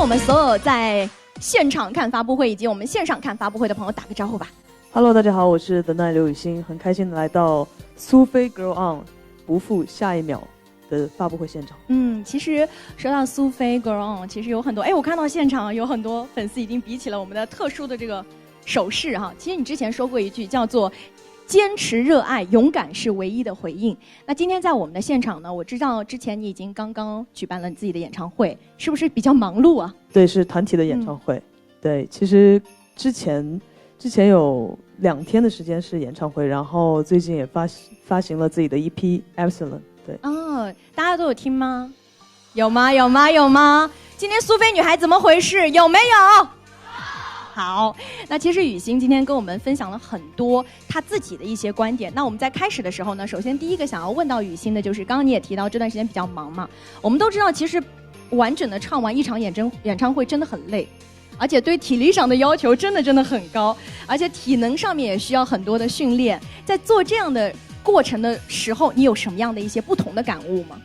我们所有在现场看发布会以及我们线上看发布会的朋友打个招呼吧。Hello， 大家好，我是The Night刘雨欣，很开心的来到苏菲 Grow On 不负下一秒的发布会现场。其实说到苏菲 Grow On， 其实有很多，我看到现场有很多粉丝已经比起了我们的特殊的这个手势哈。其实你之前说过一句叫做坚持热爱，勇敢是唯一的回应。那今天在我们的现场呢，我知道之前你已经刚刚举办了你自己的演唱会，是不是比较忙碌啊？对，是团体的演唱会。对，其实之前有2天的时间是演唱会，然后最近也发行了自己的 EP Epsilon。对，大家都有听吗？有吗？有吗？有吗？今天苏菲女孩怎么回事？有没有？好，那其实雨欣今天跟我们分享了很多她自己的一些观点。那我们在开始的时候呢，首先第一个想要问到雨欣的就是，刚刚你也提到这段时间比较忙嘛，我们都知道其实完整的唱完一场演唱会真的很累，而且对体力上的要求真的很高，而且体能上面也需要很多的训练。在做这样的过程的时候，你有什么样的一些不同的感悟吗？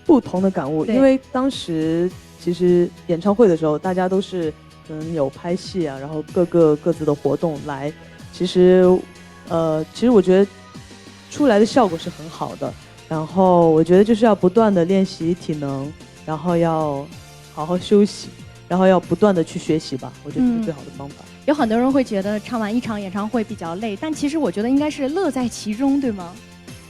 不同的感悟，因为当时其实演唱会的时候，大家都是可能有拍戏啊，然后各自的活动来，其实我觉得出来的效果是很好的。然后我觉得就是要不断的练习体能，然后要好好休息，然后要不断的去学习吧，我觉得这是最好的方法。有很多人会觉得唱完一场演唱会比较累，但其实我觉得应该是乐在其中，对吗？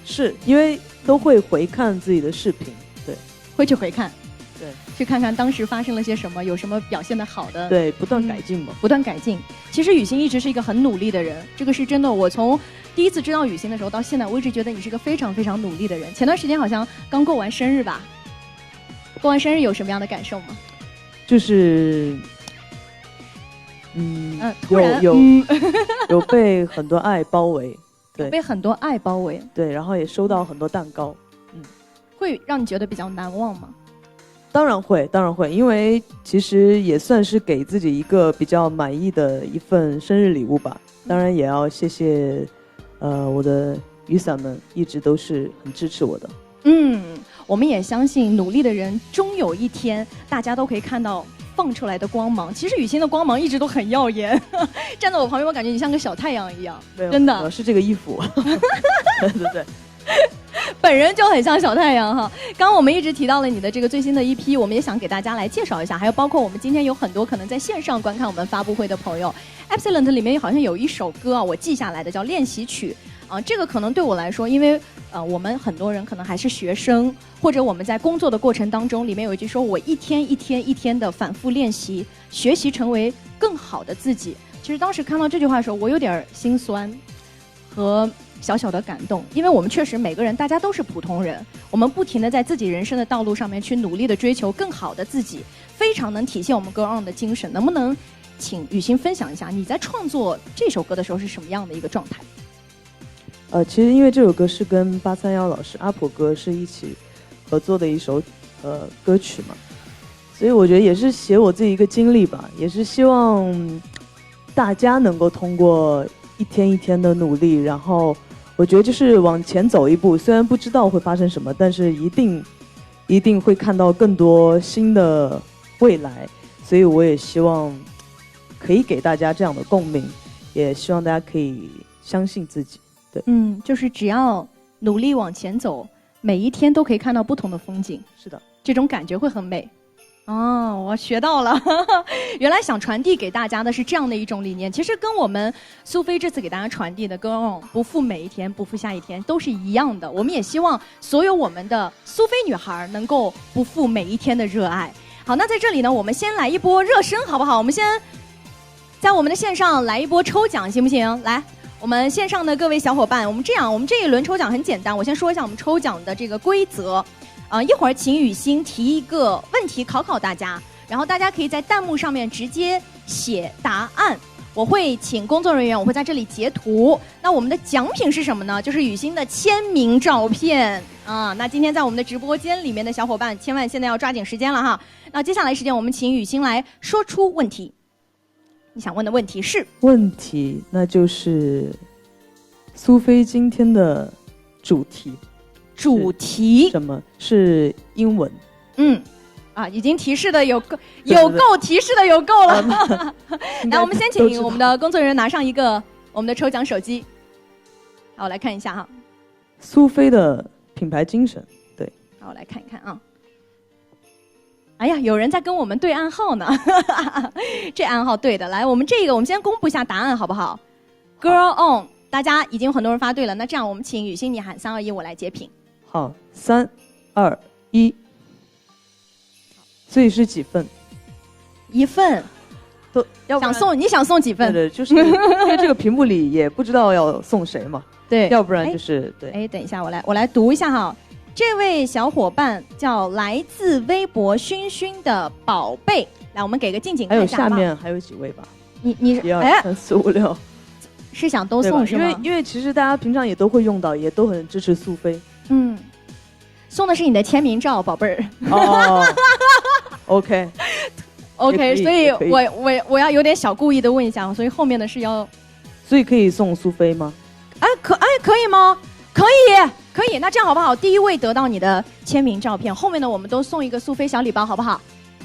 是，因为都会回看自己的视频，对，会去回看，对，去看看当时发生了些什么，有什么表现的好的，对，不断改进嘛，不断改进。其实雨欣一直是一个很努力的人，这个是真的。我从第一次知道雨欣的时候到现在，我一直觉得你是个非常非常努力的人。前段时间好像刚过完生日吧？过完生日有什么样的感受吗？就是有被很多爱包围，对，被很多爱包围，对，然后也收到很多蛋糕，会让你觉得比较难忘吗？当然会，因为其实也算是给自己一个比较满意的一份生日礼物吧。当然也要谢谢，我的雨伞们一直都是很支持我的。我们也相信努力的人终有一天，大家都可以看到放出来的光芒。其实雨欣的光芒一直都很耀眼，站在我旁边，我感觉你像个小太阳一样，真的。是这个衣服，对。本人就很像小太阳哈。刚刚我们一直提到了你的这个最新的EP，我们也想给大家来介绍一下，还有包括我们今天有很多可能在线上观看我们发布会的朋友。Epsilon 里面好像有一首歌啊，我记下来的叫练习曲啊，这个可能对我来说，因为我们很多人可能还是学生，或者我们在工作的过程当中，里面有一句说我一天的反复练习，学习成为更好的自己。其实当时看到这句话的时候，我有点心酸和小小的感动，因为我们确实每个人大家都是普通人，我们不停地在自己人生的道路上面去努力地追求更好的自己，非常能体现我们 Grow On 的精神。能不能请雨欣分享一下你在创作这首歌的时候是什么样的一个状态？其实因为这首歌是跟831老师阿婆哥是一起合作的一首歌曲嘛，所以我觉得也是写我自己一个经历吧，也是希望大家能够通过一天一天的努力，然后我觉得就是往前走一步，虽然不知道会发生什么，但是一定会看到更多新的未来，所以我也希望可以给大家这样的共鸣，也希望大家可以相信自己。对，就是只要努力往前走，每一天都可以看到不同的风景。是的，这种感觉会很美。我学到了，原来想传递给大家的是这样的一种理念。其实跟我们苏菲这次给大家传递的Go On不负每一天，不负下一天都是一样的。我们也希望所有我们的苏菲女孩能够不负每一天的热爱。好，那在这里呢，我们先来一波热身好不好？我们先在我们的线上来一波抽奖行不行？来，我们线上的各位小伙伴，我们这一轮抽奖很简单，我先说一下我们抽奖的这个规则。一会儿请雨欣提一个问题考大家，然后大家可以在弹幕上面直接写答案，我会请工作人员，我会在这里截图。那我们的奖品是什么呢？就是雨欣的签名照片啊。那今天在我们的直播间里面的小伙伴，千万现在要抓紧时间了哈。那接下来时间，我们请雨欣来说出问题。你想问的问题是？问题那就是苏菲今天的主题。主题什么是英文？啊，已经提示的有够提示的有够了。来，我们先请我们的工作人员拿上一个我们的抽奖手机。好，我来看一下哈。苏菲的品牌精神，对。好，我来看一看啊。哎呀，有人在跟我们对暗号呢，这暗号对的。来，我们先公布一下答案好不好 ？Girl on， 大家已经有很多人发对了。那这样，我们请雨欣你喊3、2、1，我来截屏。好，3、2、1。所以是几份？1份。都你想送几份？对，就是因为这个屏幕里也不知道要送谁嘛。对，要不然就是对。哎，等一下，我来读一下哈。这位小伙伴叫来自微博熏熏的宝贝，来，我们给个静静看一下。还有下面还有几位吧？你1、2、3、4、5、6，是想都送是吗？因为其实大家平常也都会用到，也都很支持苏菲。嗯，送的是你的签名照，宝贝儿。哦，OK， 所以我要有点小故意的问一下，所以后面的是要，所以可以送苏菲吗？可以吗？可以，那这样好不好？第一位得到你的签名照片，后面的我们都送一个苏菲小礼包，好不好？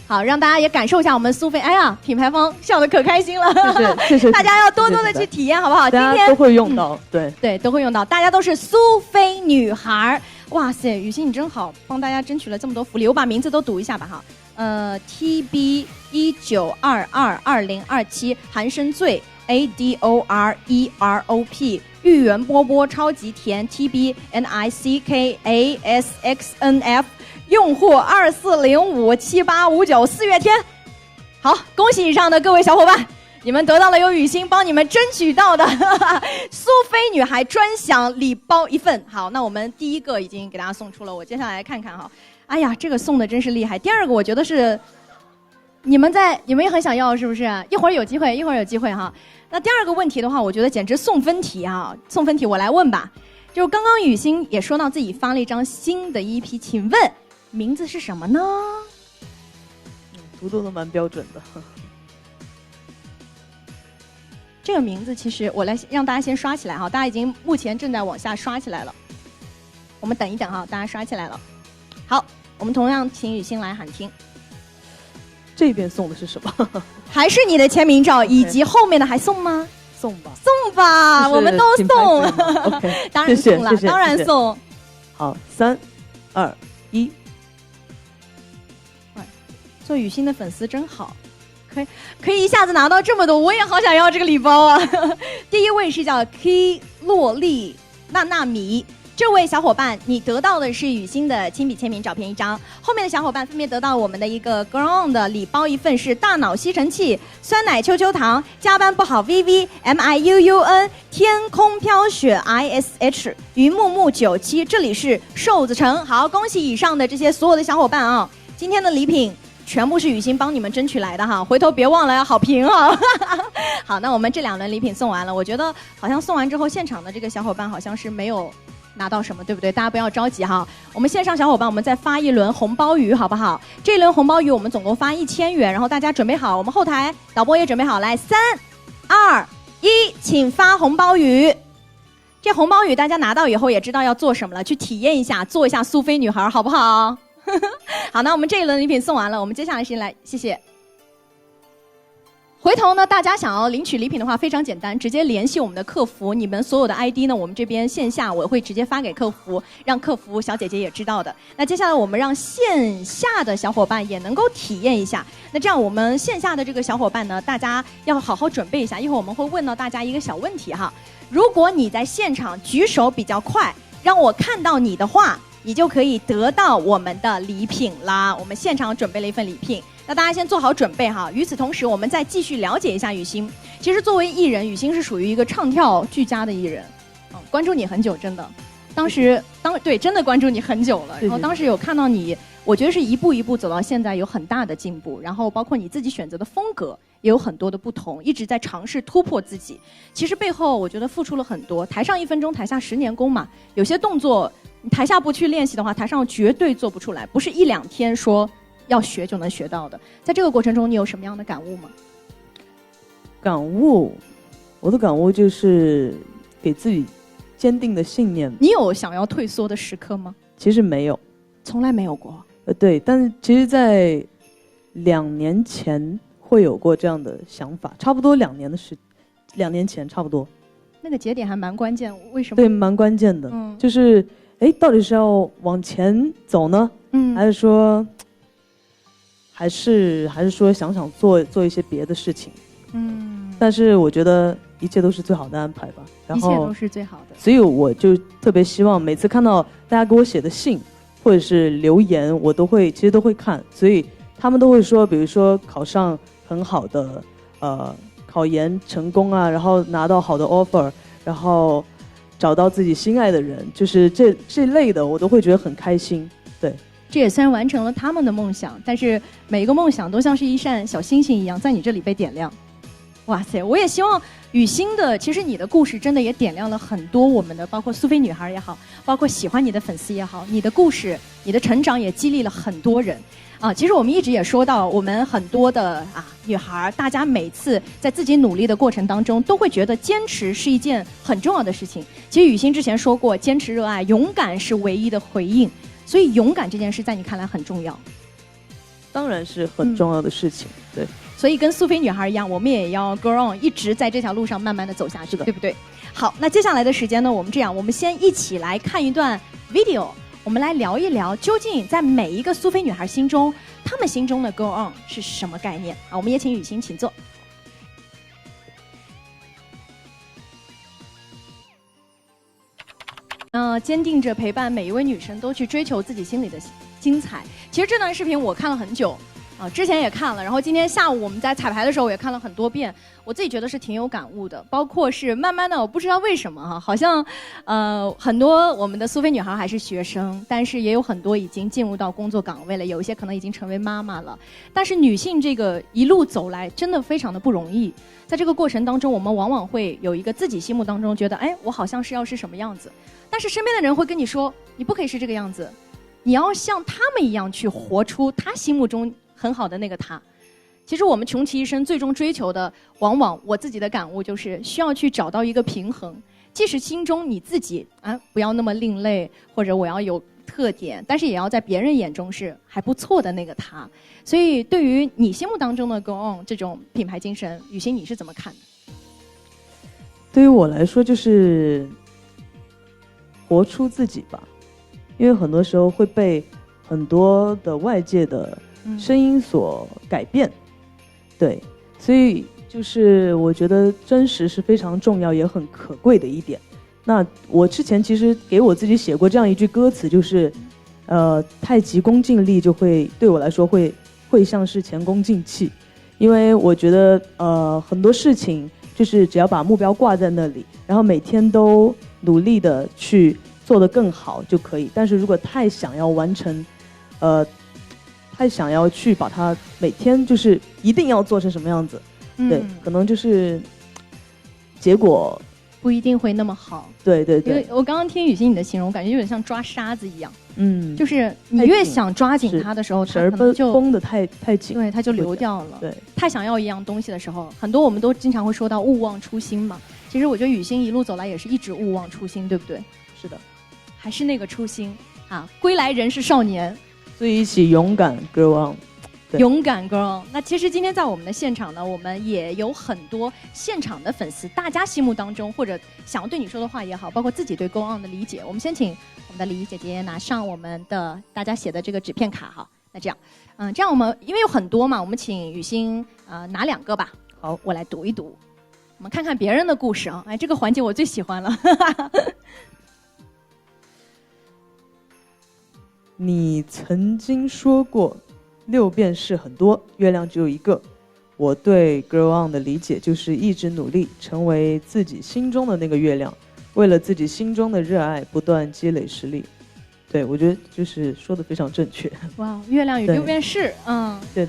好，让大家也感受一下我们苏菲。哎呀，品牌方笑得可开心了，谢谢，大家要多多的去体验，好不好？大家都会用到，对，都会用到，大家都是苏菲女孩。哇塞，雨欣你真好，帮大家争取了这么多福利，我把名字都读一下吧哈。TB19222027韩生醉 ADOREROP 芋圆波波超级甜 TBNICKASXNF 用户240578594月天。好，恭喜以上的各位小伙伴，你们得到了由雨欣帮你们争取到的苏菲女孩专享礼包1份。好，那我们第一个已经给大家送出了，我接下来看看哈。哎呀，这个送的真是厉害。第二个我觉得是你们也很想要，是不是？一会儿有机会哈。那第二个问题的话，我觉得简直送分题啊！送分题我来问吧。就刚刚雨欣也说到自己发了一张新的EP，请问名字是什么呢？读都蛮标准的。这个名字其实我来让大家先刷起来哈，大家已经目前正在往下刷起来了。我们等一等哈，大家刷起来了。好，我们同样请雨欣来喊听。这边送的是什么？还是你的签名照，以及后面的还送吗？送吧，我们都送。当然送了，当然送。好，3、2、1。做雨欣的粉丝真好，可以一下子拿到这么多，我也好想要这个礼包啊！第一位是叫 K 洛丽娜娜米。这位小伙伴，你得到的是雨欣的亲笔签名照片1张，后面的小伙伴分别得到我们的一个 Ground 的礼包1份，是大脑吸尘器、酸奶秋秋糖、加班不好 VV MIUUN 天空飘雪 ISH 云木木97，这里是瘦子城。好，恭喜以上的这些所有的小伙伴啊！今天的礼品全部是雨欣帮你们争取来的哈，回头别忘了要好评啊！好，那我们这2轮礼品送完了，我觉得好像送完之后，现场的这个小伙伴好像是没有拿到什么，对不对？大家不要着急哈。我们线上小伙伴，我们再发1轮红包鱼，好不好？这一轮红包鱼我们总共发1000元，然后大家准备好，我们后台导播也准备好，来3、2、1，请发红包鱼。这红包鱼大家拿到以后也知道要做什么了，去体验一下，做一下苏菲女孩，好不好？好，那我们这一轮礼品送完了，我们接下来谁来？谢谢。回头呢，大家想要领取礼品的话，非常简单，直接联系我们的客服。你们所有的 ID 呢，我们这边线下我会直接发给客服，让客服小姐姐也知道的。那接下来我们让线下的小伙伴也能够体验一下。那这样我们线下的这个小伙伴呢，大家要好好准备一下，一会儿我们会问到大家一个小问题哈。如果你在现场举手比较快，让我看到你的话，你就可以得到我们的礼品啦。我们现场准备了一份礼品。那大家先做好准备哈。与此同时，我们再继续了解一下雨欣。其实作为艺人，雨欣是属于一个唱跳俱佳的艺人，关注你很久，真的。对，真的关注你很久了。然后当时有看到你，我觉得是一步一步走到现在，有很大的进步。然后包括你自己选择的风格也有很多的不同，一直在尝试突破自己。其实背后我觉得付出了很多。台上1分钟，台下10年功嘛。有些动作你台下不去练习的话，台上绝对做不出来，不是1、2天说要学就能学到的。在这个过程中，你有什么样的感悟吗？感悟，我的感悟就是给自己坚定的信念。你有想要退缩的时刻吗？其实没有，从来没有过。对，但是其实在2年前会有过这样的想法，差不多2年前差不多。那个节点还蛮关键，为什么？对，蛮关键的，就是到底是要往前走呢，还是说，还是说想做一些别的事情，但是我觉得一切都是最好的安排吧，然后一切都是最好的，所以我就特别希望每次看到大家给我写的信或者是留言，我其实都会看，所以他们都会说，比如说考上很好的考研成功啊，然后拿到好的 offer， 然后找到自己心爱的人，就是这类的，我都会觉得很开心。对，这也算完成了他们的梦想，但是每一个梦想都像是一扇小星星一样，在你这里被点亮。哇塞，我也希望雨欣的，其实你的故事真的也点亮了很多我们的，包括苏菲女孩也好，包括喜欢你的粉丝也好，你的故事，你的成长也激励了很多人。其实我们一直也说到，我们很多的女孩，大家每次在自己努力的过程当中，都会觉得坚持是一件很重要的事情。其实雨欣之前说过，坚持热爱，勇敢是唯一的回应。所以勇敢这件事在你看来很重要？当然是很重要的事情，对。所以跟苏菲女孩一样，我们也要 go on， 一直在这条路上慢慢的走下去，对不对？好，那接下来的时间呢，我们这样，我们先一起来看一段 video， 我们来聊一聊，究竟在每一个苏菲女孩心中，她们心中的 go on 是什么概念？好，我们也请雨欣请坐。坚定着陪伴每一位女生都去追求自己心里的精彩。其实这段视频我看了很久。之前也看了，然后今天下午我们在彩排的时候我也看了很多遍，我自己觉得是挺有感悟的。包括是慢慢的，我不知道为什么好像很多我们的苏菲女孩还是学生，但是也有很多已经进入到工作岗位了，有一些可能已经成为妈妈了。但是女性这个一路走来真的非常的不容易，在这个过程当中，我们往往会有一个自己心目当中觉得，我好像是要是什么样子，但是身边的人会跟你说，你不可以是这个样子，你要像他们一样去活出他心目中很好的那个他。其实我们穷其一生最终追求的，往往我自己的感悟就是需要去找到一个平衡，即使心中你自己不要那么另类，或者我要有特点，但是也要在别人眼中是还不错的那个他。所以对于你心目当中的 Go On 这种品牌精神，雨欣你是怎么看的？对于我来说就是活出自己吧，因为很多时候会被很多的外界的声音所改变，对，所以就是我觉得真实是非常重要也很可贵的一点。那我之前其实给我自己写过这样一句歌词，就是太急功近利就会对我来说会像是前功尽弃，因为我觉得很多事情就是只要把目标挂在那里，然后每天都努力的去做得更好就可以。但是如果太想要完成太想要去把它每天就是一定要做成什么样子，对，可能就是结果不一定会那么好。对对对，因为我刚刚听雨欣你的形容，感觉有点像抓沙子一样，就是你越想抓紧它的时候，它可能就绷得太紧，对，它就流掉了。对，太想要一样东西的时候，很多我们都经常会说到勿忘初心嘛。其实我觉得雨欣一路走来也是一直勿忘初心，对不对？是的，还是那个初心归来仍是少年。所以一起勇敢 Go On， 勇敢 Go On。 那其实今天在我们的现场呢，我们也有很多现场的粉丝，大家心目当中或者想要对你说的话也好，包括自己对 Go On 的理解，我们先请我们的李怡姐姐拿上我们的大家写的这个纸片卡哈。那这样我们因为有很多嘛，我们请雨欣拿2个吧。好，我来读一读，我们看看别人的故事这个环节我最喜欢了。你曾经说过6便士很多，月亮只有一个。我对 Grow On 的理解就是一直努力，成为自己心中的那个月亮，为了自己心中的热爱不断积累实力。对，我觉得就是说的非常正确。哇，月亮与6便士，对。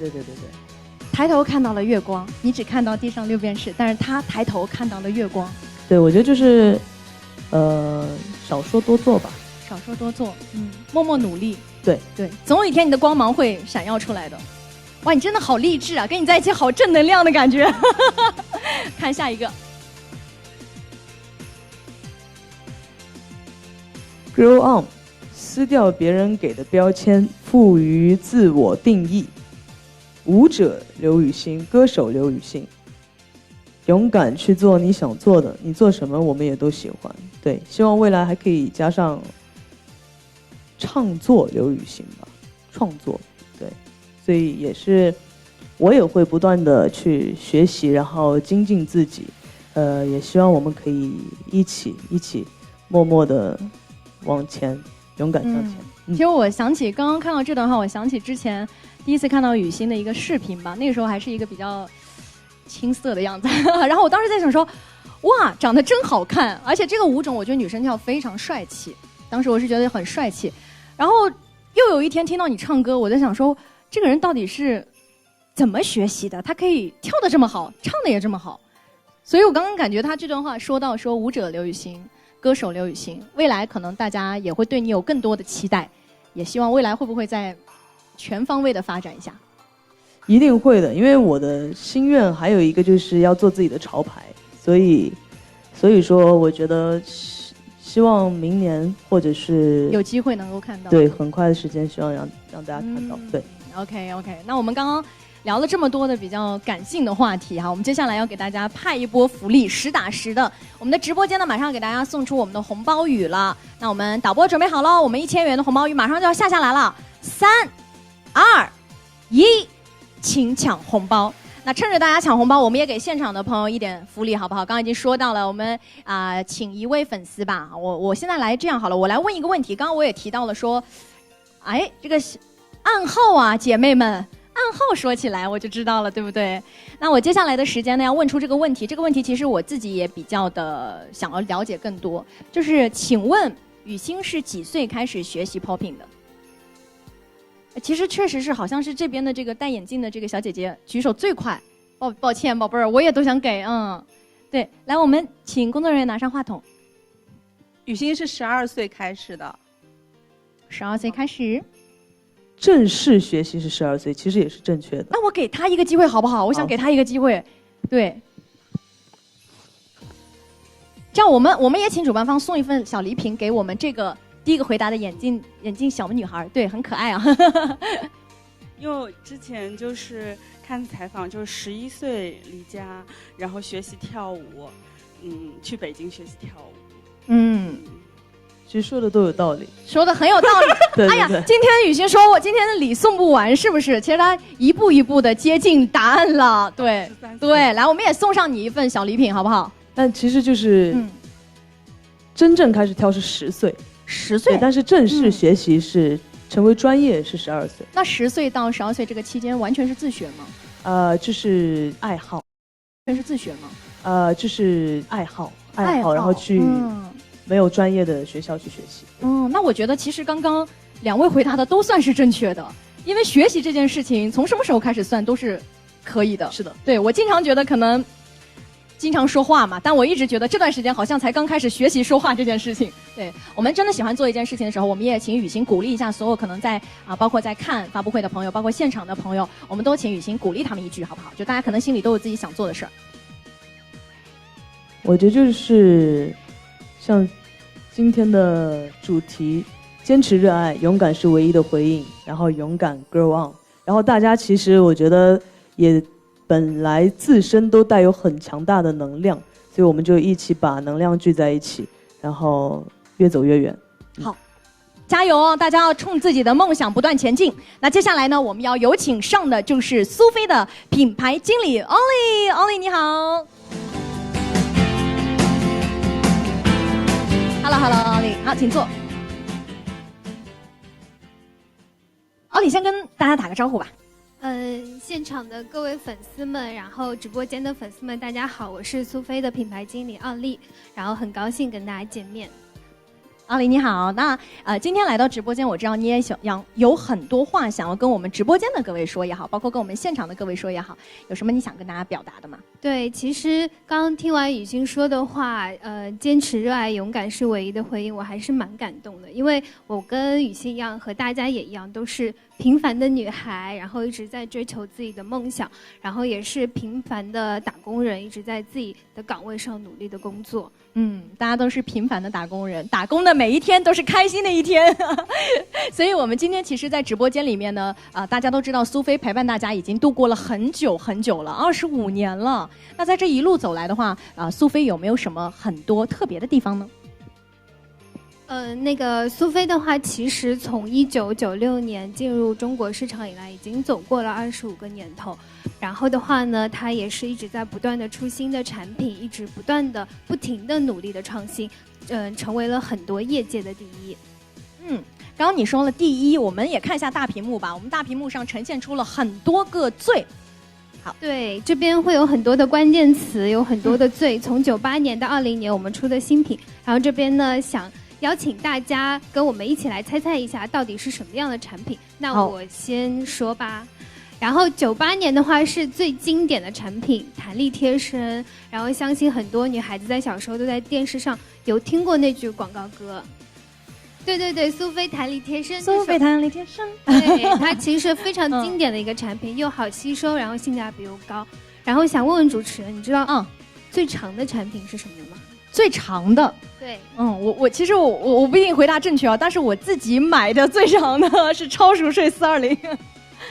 抬头看到了月光，你只看到地上6便士，但是他抬头看到了月光。对，我觉得就是少说多做吧。少说多做，默默努力，对，总有一天你的光芒会闪耀出来的。哇，你真的好励志啊，跟你在一起好正能量的感觉。看下一个 Grow On 撕掉别人给的标签，赋予自我定义。舞者刘雨昕，歌手刘雨昕，勇敢去做你想做的，你做什么我们也都喜欢。对，希望未来还可以加上唱作刘雨昕吧，创作。对，所以也是我也会不断的去学习，然后精进自己。也希望我们可以一起默默的往前，勇敢向前。其实我想起刚刚看到这段话，我想起之前第一次看到雨昕的一个视频吧，那个时候还是一个比较青涩的样子，然后我当时在想说，哇，长得真好看，而且这个舞种我觉得女生跳非常帅气，当时我是觉得很帅气。然后又有一天听到你唱歌，我在想说，这个人到底是怎么学习的？他可以跳得这么好，唱得也这么好。所以我刚刚感觉他这段话说到说舞者刘雨昕，歌手刘雨昕，未来可能大家也会对你有更多的期待，也希望未来会不会再全方位的发展一下。一定会的，因为我的心愿还有一个就是要做自己的潮牌，所以说我觉得希望明年或者是有机会能够看到，对，很快的时间希望让大家看到。对 OK， 那我们刚刚聊了这么多的比较感性的话题哈，我们接下来要给大家派一波福利，实打实的。我们的直播间呢，马上给大家送出我们的红包雨了。那我们导播准备好了，我们1000元的红包雨马上就要下来了，3、2、1，请抢红包。那趁着大家抢红包，我们也给现场的朋友一点福利，好不好？刚刚已经说到了，我们请一位粉丝吧。我现在来这样好了，我来问一个问题。刚刚我也提到了说，哎，这个暗号啊，姐妹们。暗号说起来我就知道了，对不对？那我接下来的时间呢，要问出这个问题。这个问题其实我自己也比较的想要了解更多，就是请问雨昕是几岁开始学习 popping 的？其实确实是，好像是这边的这个戴眼镜的这个小姐姐举手最快。抱歉，宝贝儿，我也都想给。对，来，我们请工作人员拿上话筒。雨昕是12岁开始的，12岁开始。正式学习是12岁，其实也是正确的。那我给他一个机会好不好？我想给他一个机会，对。这样我们也请主办方送一份小礼品给我们这个第一个回答的眼镜小女孩，对，很可爱啊。因为我之前就是看采访，就是11岁离家，然后学习跳舞，去北京学习跳舞。其实说的都有道理，说的很有道理。对，哎呀，今天雨昕说我今天的礼送不完，是不是？其实他一步一步的接近答案了。对，来，我们也送上你一份小礼品，好不好？但其实就是真正开始跳是10岁，10岁，但是正式学习是成为专业是12岁。那10岁到12岁这个期间完全是自学吗？就是爱好，全是自学吗？就是爱好，然后去。没有专业的学校去学习。那我觉得其实刚刚2位回答的都算是正确的，因为学习这件事情从什么时候开始算都是可以的。是的，对，我经常觉得可能经常说话嘛，但我一直觉得这段时间好像才刚开始学习说话这件事情。对，我们真的喜欢做一件事情的时候，我们也请雨昕鼓励一下所有可能在包括在看发布会的朋友，包括现场的朋友，我们都请雨昕鼓励他们一句，好不好？就大家可能心里都有自己想做的事儿。我觉得就是像今天的主题，坚持热爱，勇敢是唯一的回应，然后勇敢 grow on。然后大家其实我觉得也本来自身都带有很强大的能量，所以我们就一起把能量聚在一起，然后越走越远。好，加油哦！大家要冲自己的梦想不断前进。那接下来呢，我们要有请上的就是苏菲的品牌经理 Ollie， 你好。Hello， Ollie， 好，请坐。Ollie先跟大家打个招呼吧。现场的各位粉丝们，然后直播间的粉丝们，大家好，我是苏菲的品牌经理奥莉，然后很高兴跟大家见面。奥莉你好，那今天来到直播间，我知道你也有很多话想要跟我们直播间的各位说也好，包括跟我们现场的各位说也好，有什么你想跟大家表达的吗？对，其实刚听完雨昕说的话，坚持热爱，勇敢是唯一的回应，我还是蛮感动的，因为我跟雨昕一样，和大家也一样，都是平凡的女孩，然后一直在追求自己的梦想，然后也是平凡的打工人，一直在自己的岗位上努力的工作。大家都是平凡的打工人，打工的每一天都是开心的一天。所以我们今天其实在直播间里面呢，大家都知道苏菲陪伴大家已经度过了很久很久了，25年了。那在这一路走来的话，苏菲有没有什么很多特别的地方呢？那个苏菲的话，其实从1996年进入中国市场以来，已经走过了25个年头。然后的话呢，它也是一直在不断的出新的产品，一直不停的努力的创新，成为了很多业界的第一。刚刚你说了第一，我们也看一下大屏幕吧。我们大屏幕上呈现出了很多个最。好，对，这边会有很多的关键词，有很多的最。从98年到20年，我们出的新品。然后这边呢，想邀请大家跟我们一起来猜猜一下，到底是什么样的产品。那我先说吧。然后98年的话是最经典的产品，弹力贴身。然后相信很多女孩子在小时候都在电视上有听过那句广告歌。对，苏菲弹力贴身。苏菲弹力贴身。对，它其实是非常经典的一个产品，又好吸收，然后性价比又高。然后想问问主持人，你知道最长的产品是什么吗？最长的？对，我其实我不一定回答正确啊，但是我自己买的最长的是超熟睡420。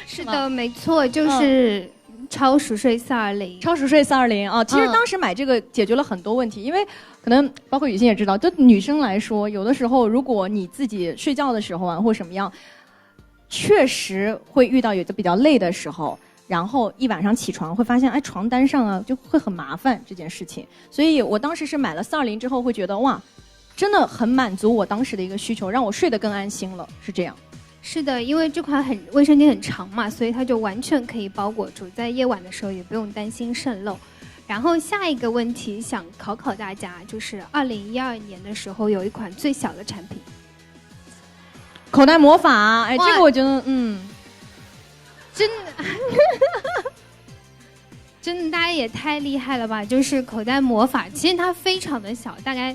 是的，没错，就是超熟睡420。超熟睡420啊，其实当时买这个解决了很多问题，因为可能包括雨欣也知道，对女生来说，有的时候如果你自己睡觉的时候啊，或什么样，确实会遇到有的比较累的时候。然后一晚上起床会发现，床单上啊就会很麻烦这件事情，所以我当时是买了420之后，会觉得哇，真的很满足我当时的一个需求，让我睡得更安心了，是这样。是的，因为这款卫生巾很长嘛，所以它就完全可以包裹住，在夜晚的时候也不用担心渗漏。然后下一个问题想考大家，就是2012年的时候有一款最小的产品，口袋魔法。这个我觉得真的真的大家也太厉害了吧！就是口袋魔法，其实它非常的小，大概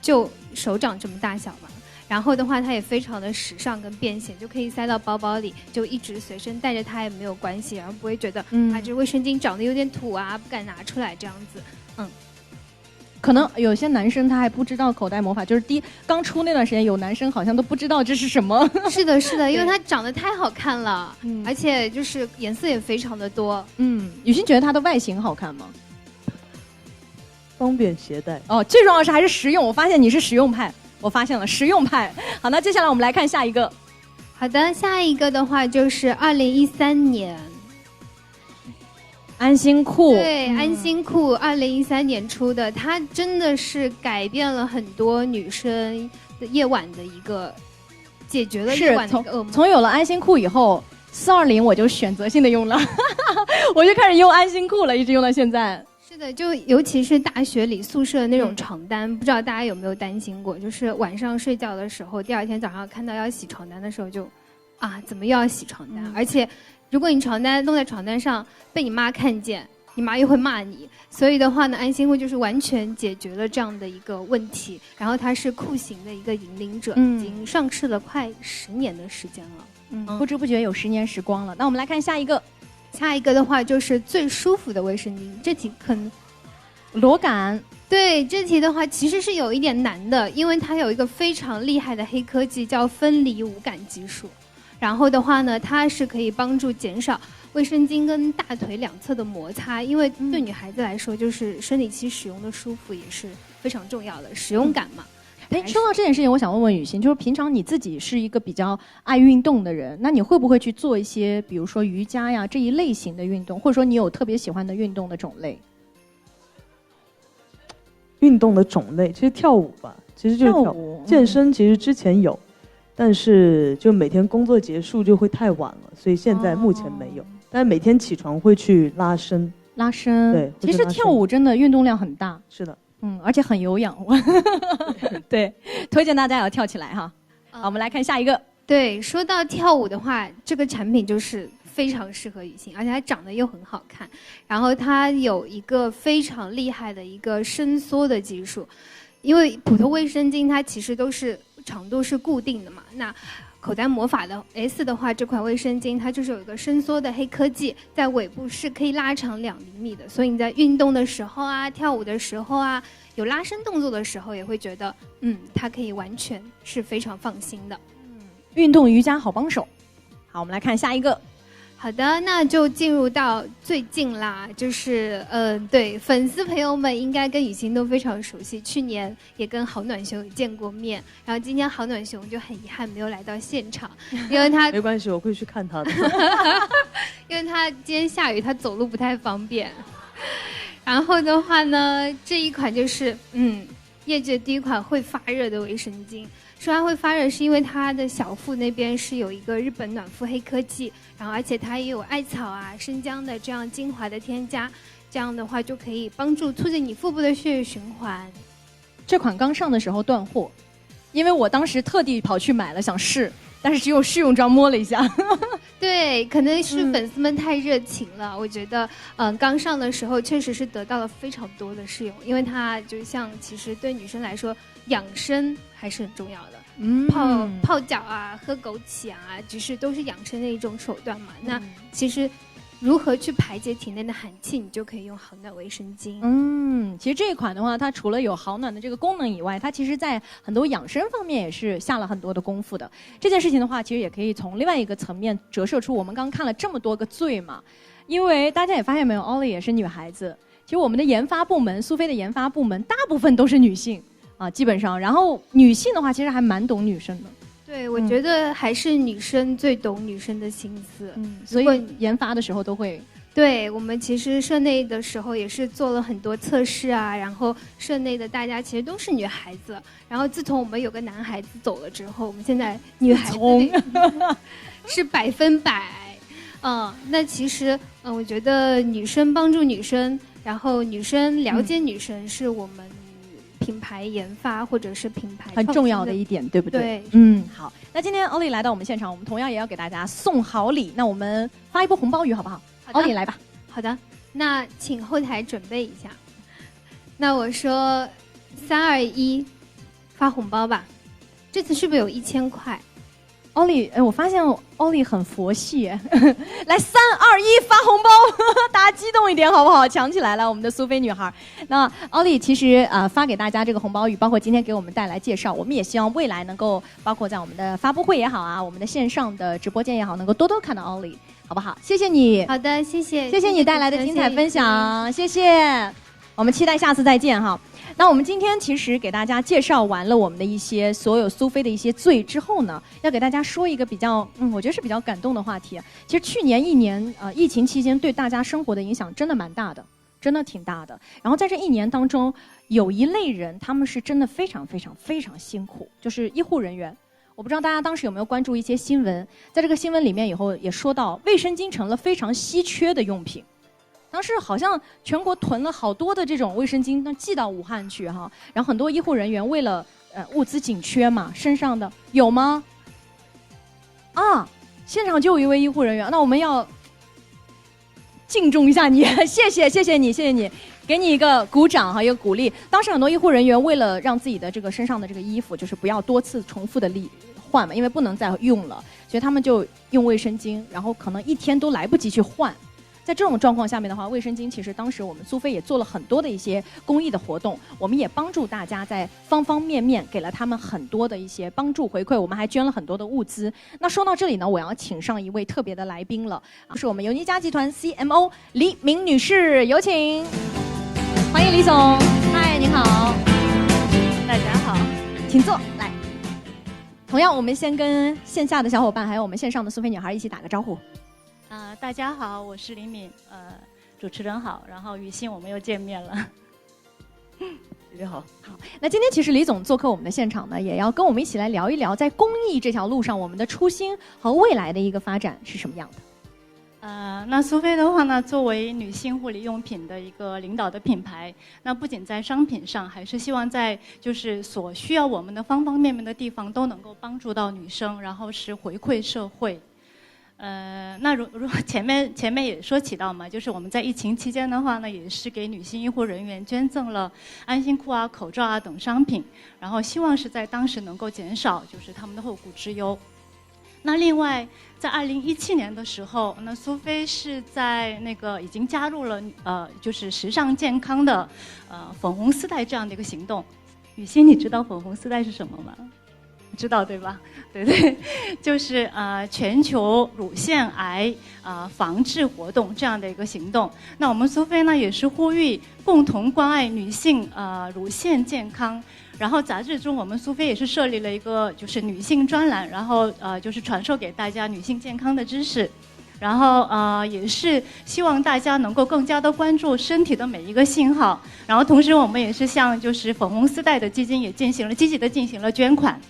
就手掌这么大小吧。然后的话，它也非常的时尚跟便携，就可以塞到包包里，就一直随身带着它也没有关系，然后不会觉得这卫生巾长得有点土啊，不敢拿出来这样子。可能有些男生他还不知道口袋魔法，就是刚出那段时间，有男生好像都不知道这是什么。是的，因为它长得太好看了，而且就是颜色也非常的多。雨欣觉得它的外形好看吗？方便携带。最重要的是还是实用。我发现你是实用派，我发现了实用派。好，那接下来我们来看下一个。好的，下一个的话就是2013年。安心裤。对，安心裤2013年出的，它真的是改变了很多女生的夜晚的一个，解决了夜晚的一个噩梦。从有了安心裤以后，420我就选择性的用了，我就开始用安心裤了，一直用到现在。是的，就尤其是大学里宿舍那种床单，不知道大家有没有担心过，就是晚上睡觉的时候，第二天早上看到要洗床单的时候就，怎么又要洗床单？而且如果你床单弄在床单上被你妈看见，你妈又会骂你。所以的话呢，安心裤就是完全解决了这样的一个问题。然后它是裤型的一个引领者，已经上市了快10年的时间了。不知不觉有10年时光了。那我们来看下一个。下一个的话就是最舒服的卫生巾，这题可能裸感。对，这题的话其实是有一点难的，因为它有一个非常厉害的黑科技叫分离无感技术。然后的话呢，它是可以帮助减少卫生巾跟大腿两侧的摩擦，因为对女孩子来说，就是生理期使用的舒服也是非常重要的，使用感嘛。说到这件事情，我想问问雨欣，就是平常你自己是一个比较爱运动的人，那你会不会去做一些，比如说瑜伽呀这一类型的运动，或者说你有特别喜欢的运动的种类？运动的种类，其实跳舞吧，其实就是跳舞。健身其实之前有，但是就每天工作结束就会太晚了，所以现在目前没有。但是每天起床会去拉伸。拉伸，对，其实跳舞真的运动量很大。是的。而且很有氧。对，推荐大家也要跳起来哈。好，我们来看下一个。对，说到跳舞的话，这个产品就是非常适合雨欣，而且它长得又很好看，然后它有一个非常厉害的一个伸缩的技术，因为普通卫生巾它其实都是长度是固定的嘛，那口袋魔法的 S 的话，这款卫生巾它就是有一个伸缩的黑科技，在尾部是可以拉长2厘米的，所以你在运动的时候啊、跳舞的时候啊、有拉伸动作的时候，也会觉得它可以完全是非常放心的。运动瑜伽好帮手。好，我们来看下一个。好的，那就进入到最近啦，就是对，粉丝朋友们应该跟雨欣都非常熟悉，去年也跟郝暖熊有见过面，然后今天郝暖熊就很遗憾没有来到现场，因为他没关系，我会去看他的。因为他今天下雨，他走路不太方便。然后的话呢，这一款就是业界第一款会发热的卫生巾。说它会发热是因为它的小腹那边是有一个日本暖肤黑科技，然后而且它也有艾草啊、生姜的这样精华的添加，这样的话就可以帮助促进你腹部的血液循环。这款刚上的时候断货，因为我当时特地跑去买了想试，但是只有试用装摸了一下。对，可能是粉丝们太热情了。我觉得，刚上的时候确实是得到了非常多的试用，因为它就像其实对女生来说，养生还是很重要的。泡脚啊，喝枸杞啊，只是都是养生的一种手段嘛。那其实如何去排解体内的寒气，你就可以用好暖卫生巾。其实这一款的话，它除了有好暖的这个功能以外，它其实在很多养生方面也是下了很多的功夫的。这件事情的话，其实也可以从另外一个层面折射出我们刚看了这么多个罪嘛。因为大家也发现没有，Ollie也是女孩子。其实我们的研发部门，苏菲的研发部门大部分都是女性啊，基本上。然后女性的话，其实还蛮懂女生的。对，我觉得还是女生最懂女生的心思。所以研发的时候都会。对，我们其实社内的时候也是做了很多测试啊，然后社内的大家其实都是女孩子，然后自从我们有个男孩子走了之后，我们现在女孩子是100%。那其实我觉得女生帮助女生，然后女生了解女生是我们品牌研发或者是品牌很重要的一点，对不对？对，好。那今天Ollie来到我们现场，我们同样也要给大家送好礼。那我们发一波红包雨好不好？Ollie来吧。好的，那请后台准备一下。那我说3、2、1，发红包吧。这次是不是有1000块？Ollie，我发现Ollie很佛系，来3、2、1发红包，大家激动一点好不好？抢起来了，我们的苏菲女孩。那Ollie其实发给大家这个红包雨，包括今天给我们带来介绍，我们也希望未来能够包括在我们的发布会也好啊，我们的线上的直播间也好，能够多多看到Ollie，好不好？谢谢你。好的，谢谢，谢谢你带来的精彩分享，谢谢。我们期待下次再见哈。那我们今天其实给大家介绍完了我们的一些所有苏菲的一些罪之后呢，要给大家说一个比较我觉得是比较感动的话题。其实去年1年疫情期间对大家生活的影响真的蛮大的，真的挺大的。然后在这1年当中，有一类人他们是真的非常非常非常辛苦，就是医护人员。我不知道大家当时有没有关注一些新闻，在这个新闻里面以后也说到，卫生巾成了非常稀缺的用品。当时好像全国囤了好多的这种卫生巾，那寄到武汉去哈。然后很多医护人员为了物资紧缺嘛，身上的有吗？现场就有一位医护人员，那我们要敬重一下你，谢谢你，给你一个鼓掌哈，一个鼓励。当时很多医护人员为了让自己的这个身上的这个衣服就是不要多次重复的换嘛，因为不能再用了，所以他们就用卫生巾，然后可能1天都来不及去换。在这种状况下面的话，卫生巾其实当时我们苏菲也做了很多的一些公益的活动，我们也帮助大家在方方面面给了他们很多的一些帮助回馈，我们还捐了很多的物资。那说到这里呢，我要请上一位特别的来宾了，就是我们尤妮佳集团 CMO 李敏女士，有请，欢迎李总。嗨，您好。大家好，请坐。来，同样我们先跟线下的小伙伴还有我们线上的苏菲女孩一起打个招呼。大家好，我是李敏，主持人好，然后雨欣我们又见面了。大家好。好，那今天其实李总做客我们的现场呢，也要跟我们一起来聊一聊，在公益这条路上，我们的初心和未来的一个发展是什么样的。那苏菲的话呢，作为女性护理用品的一个领导的品牌，那不仅在商品上，还是希望在就是所需要我们的方方面面的地方都能够帮助到女生，然后是回馈社会。那如前面也说起到嘛，就是我们在疫情期间的话呢，也是给女性医护人员捐赠了安心裤啊、口罩啊等商品，然后希望是在当时能够减少就是他们的后顾之忧。那另外，在2017年的时候，那苏菲是在那个已经加入了就是时尚健康的粉红丝带这样的一个行动。雨欣，你知道粉红丝带是什么吗？知道对吧？对，就是全球乳腺癌防治活动这样的一个行动。那我们苏菲呢也是呼吁共同关爱女性乳腺健康。然后杂志中，我们苏菲也是设立了一个就是女性专栏，然后就是传授给大家女性健康的知识。然后也是希望大家能够更加的关注身体的每一个信号。然后同时我们也是向就是粉红丝带的基金也积极的进行了捐款。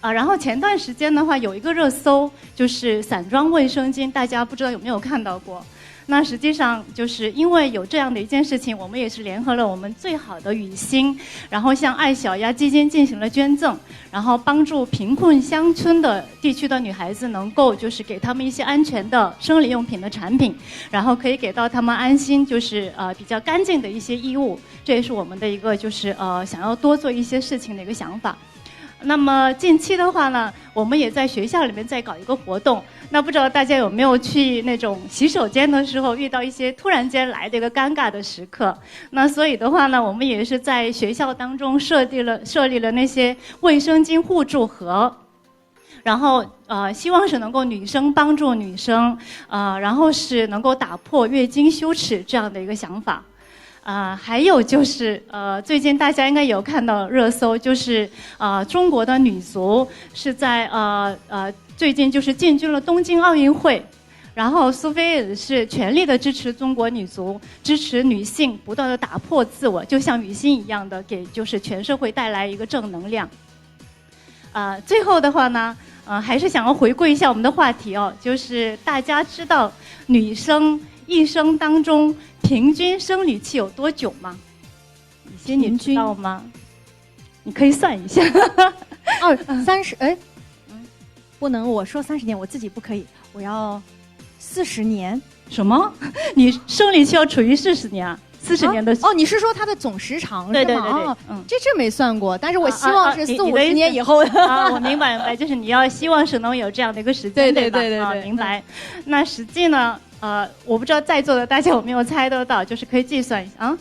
然后前段时间的话有一个热搜，就是散装卫生巾，大家不知道有没有看到过？那实际上就是因为有这样的一件事情，我们也是联合了我们最好的雨欣，然后向爱小鸭基金进行了捐赠，然后帮助贫困乡村的地区的女孩子能够就是给她们一些安全的生理用品的产品，然后可以给到她们安心就是比较干净的一些衣物，这也是我们的一个就是想要多做一些事情的一个想法。那么近期的话呢，我们也在学校里面在搞一个活动。那不知道大家有没有去那种洗手间的时候遇到一些突然间来的一个尴尬的时刻？那所以的话呢，我们也是在学校当中设立了那些卫生巾互助盒，然后希望是能够女生帮助女生，然后是能够打破月经羞耻这样的一个想法。还有就是最近大家应该有看到热搜，就是中国的女足是在最近就是进军了东京奥运会，然后苏菲也是全力的支持中国女足，支持女性不断的打破自我，就像雨欣一样的给就是全社会带来一个正能量。最后的话呢，还是想要回顾一下我们的话题哦，就是大家知道女生一生当中平均生理期有多久吗？雨欣，你知道吗？你可以算一下。30，哎，不能我说30年，我自己不可以，我要40年。什么？你生理期要处于40年啊？40年的你是说它的总时长是吗？对，这没算过，但是我希望是40-50年以后的。我明白，就是你要希望是能有这样的一个时间，对吧？对，明白。那实际呢？我不知道在座的大家有没有猜得到，就是可以计算一下啊。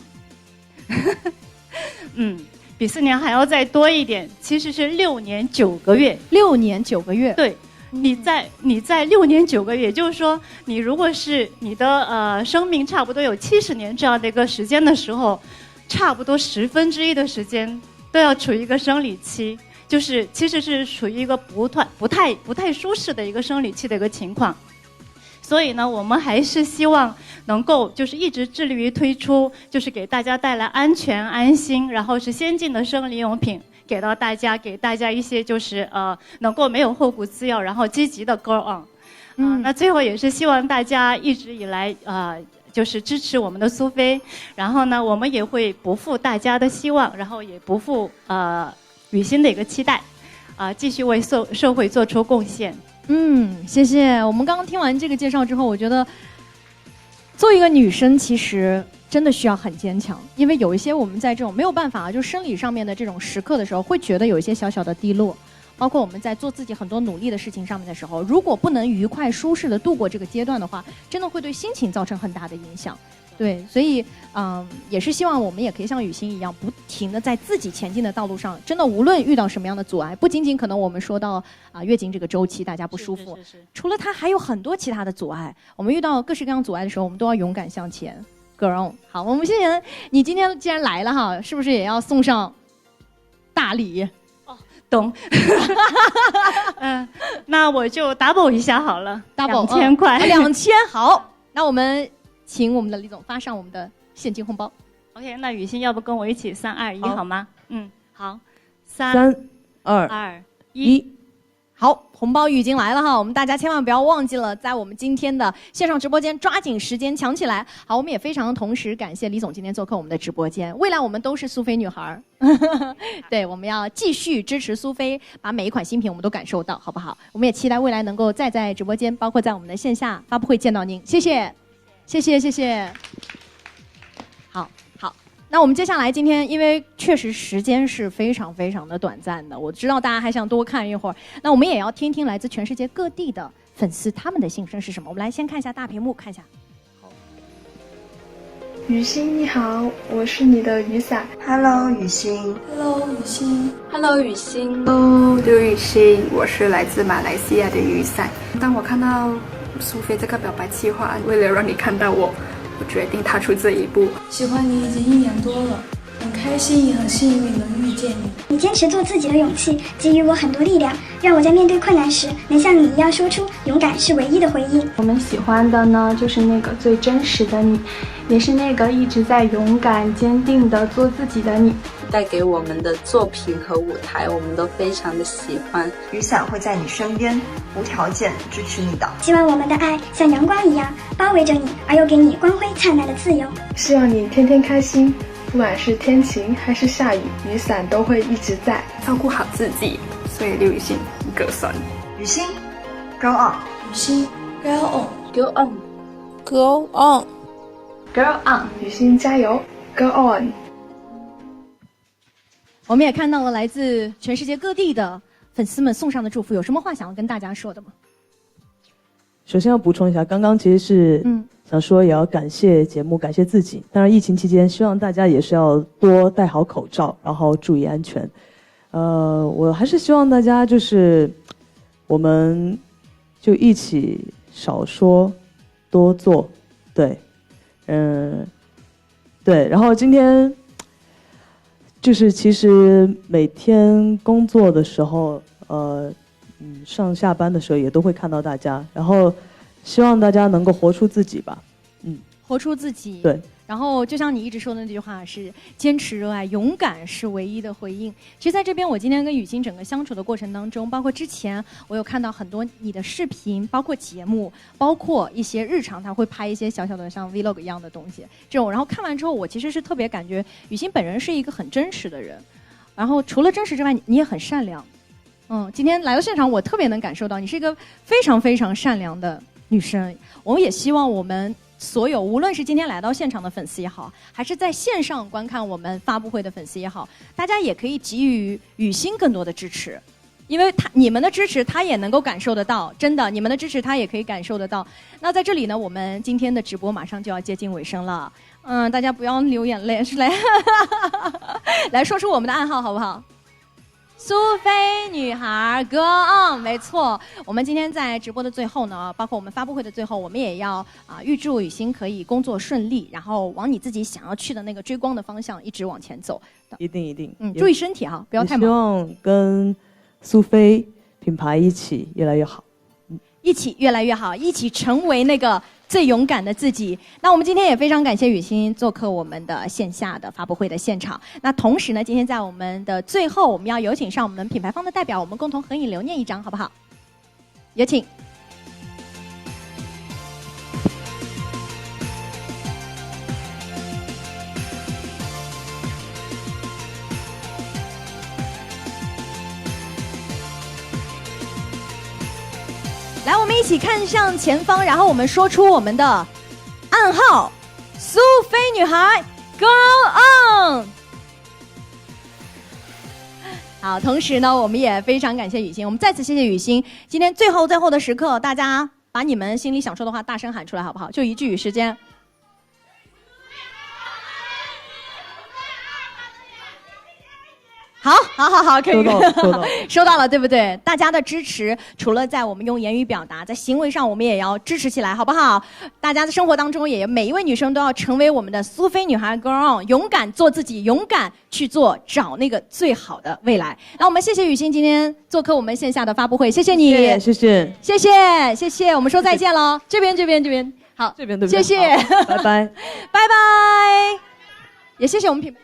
比4年还要再多一点，其实是6年9个月。6年9个月。对，你在6年9个月，也就是说，你如果是你的生命差不多有70年这样的一个时间的时候，差不多1/10的时间都要处于一个生理期，就是其实是属于一个不太舒适的一个生理期的一个情况。所以呢，我们还是希望能够就是一直致力于推出，就是给大家带来安全、安心，然后是先进的生理用品，给大家一些就是能够没有后顾之忧，然后积极的 go on。那最后也是希望大家一直以来就是支持我们的苏菲，然后呢，我们也会不负大家的希望，然后也不负雨欣的一个期待，继续为社会做出贡献。谢谢。我们刚刚听完这个介绍之后，我觉得做一个女生其实真的需要很坚强，因为有一些我们在这种没有办法就生理上面的这种时刻的时候，会觉得有一些小小的低落，包括我们在做自己很多努力的事情上面的时候，如果不能愉快舒适的度过这个阶段的话，真的会对心情造成很大的影响。对，所以也是希望我们也可以像雨欣一样，不停的在自己前进的道路上，真的无论遇到什么样的阻碍，不仅仅可能我们说到月经这个周期大家不舒服，除了它还有很多其他的阻碍，我们遇到各式各样阻碍的时候，我们都要勇敢向前。Go on。好，我们谢谢你今天既然来了哈，是不是也要送上大礼？懂。那我就 double 一下好了，2000块。2000，好，那我们请我们的李总发上我们的现金红包。OK， 那雨欣要不跟我一起3、2、1好吗？好，3、2、1。好，红包已经来了哈，我们大家千万不要忘记了，在我们今天的线上直播间抓紧时间抢起来。好，我们也非常同时感谢李总今天做客我们的直播间。未来我们都是苏菲女孩对，我们要继续支持苏菲，把每一款新品我们都感受到，好不好？我们也期待未来能够再在直播间，包括在我们的线下发布会见到您。谢谢，谢谢，谢谢。好。那我们接下来今天，因为确实时间是非常非常的短暂的，我知道大家还想多看一会儿，那我们也要听听来自全世界各地的粉丝他们的心声是什么。我们来先看一下大屏幕，看一下。雨欣你好，我是你的雨伞。Hello， 雨欣。Hello， 雨欣。Hello， 雨欣。Hello， 刘雨欣，我是来自马来西亚的雨伞。当我看到苏菲这个表白计划，为了让你看到我决定踏出这一步。喜欢你已经1年多了，很开心也很幸运能遇见你。你坚持做自己的勇气，给予我很多力量，让我在面对困难时能像你一样说出勇敢是唯一的回应。我们喜欢的呢，就是那个最真实的你，也是那个一直在勇敢坚定的做自己的你。带给我们的作品和舞台，我们都非常的喜欢。雨伞会在你身边，无条件支持你的。希望我们的爱像阳光一样包围着你，而又给你光辉灿烂的自由。希望你天天开心，不管是天晴还是下雨，雨伞都会一直在，照顾好自己。所以刘雨欣歌声，雨欣 ，Go on， 雨欣 ，Go on，Go on，Go on，Go on， 雨欣加油 ，Go on。我们也看到了来自全世界各地的粉丝们送上的祝福，有什么话想要跟大家说的吗？首先要补充一下，刚刚其实是想说也要感谢节目，感谢自己。当然，疫情期间希望大家也是要多戴好口罩，然后注意安全。我还是希望大家就是我们就一起少说多做，对，对。然后今天就是其实每天工作的时候，上下班的时候也都会看到大家，然后希望大家能够活出自己吧，活出自己。对。然后就像你一直说的那句话是坚持热爱，勇敢是唯一的回应。其实在这边我今天跟雨欣整个相处的过程当中，包括之前我有看到很多你的视频，包括节目，包括一些日常他会拍一些小小的像 vlog 一样的东西这种，然后看完之后我其实是特别感觉雨欣本人是一个很真实的人，然后除了真实之外你也很善良。今天来到现场我特别能感受到你是一个非常非常善良的女生。我们也希望我们所有无论是今天来到现场的粉丝也好，还是在线上观看我们发布会的粉丝也好，大家也可以给予雨欣更多的支持，因为你们的支持他也能够感受得到，真的，你们的支持他也可以感受得到。那在这里呢，我们今天的直播马上就要接近尾声了，大家不要流眼泪，是来来说出我们的暗号好不好？苏菲女孩 Go on， 没错。我们今天在直播的最后呢，包括我们发布会的最后，我们也要预祝雨欣可以工作顺利，然后往你自己想要去的那个追光的方向一直往前走。一定。注意身体哈，不要太忙。希望跟苏菲品牌一起越来越好，一起越来越好，一起成为那个最勇敢的自己。那我们今天也非常感谢雨欣做客我们的线下的发布会的现场。那同时呢，今天在我们的最后，我们要有请上我们品牌方的代表，我们共同合影留念一张，好不好？有请。来，我们一起看向前方，然后我们说出我们的暗号：苏菲女孩 ，Go on！ 好，同时呢，我们也非常感谢雨欣，我们再次谢谢雨欣。今天最后的时刻，大家把你们心里想说的话大声喊出来，好不好？就一句时间。好，可以收到了，对不对？大家的支持，除了在我们用言语表达，在行为上我们也要支持起来，好不好？大家的生活当中，也每一位女生都要成为我们的苏菲女孩 Go on， 勇敢做自己，勇敢去做，找那个最好的未来。那我们谢谢雨欣今天做客我们线下的发布会，谢谢你，谢谢，我们说再见喽。这边，好，这边，谢谢，拜拜，拜拜，也谢谢我们品牌。